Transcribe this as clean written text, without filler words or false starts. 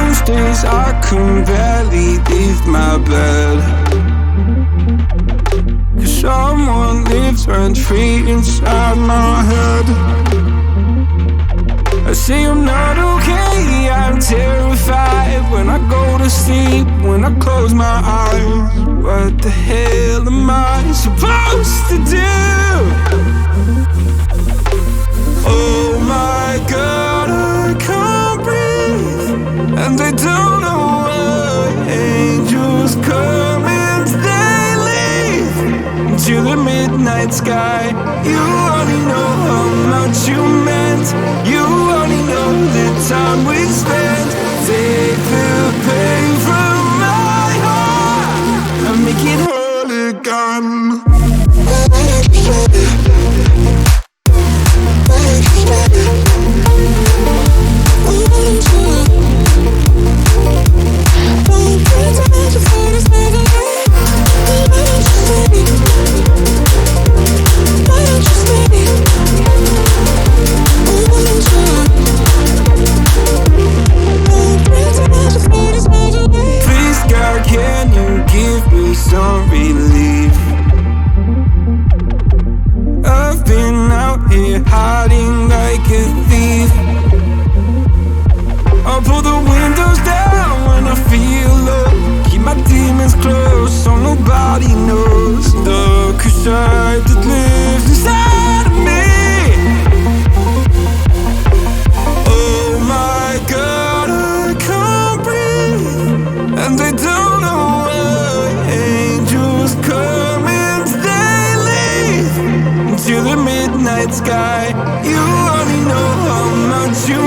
Most days I can barely leave my bed, 'cause someone lives rent-free inside my head. I say I'm not okay, I'm terrified when I go to sleep, when I close my eyes. What the hell am I supposed to do? Oh my God, I can't breathe, and they don't know why. Angels come and they leave into the midnight sky. You only know how much you meant, you only know the time we spent. Take the pain from my heart and make it whole again. Please God, can you give me some relief? I've been out here hiding like a thief. I'll pull the windows down when I feel low, keep my demons close so nobody knows the side that lives inside of me. Oh my God, I can't breathe, and they don't know why. Angels come and they leave into the midnight sky. You only know how much you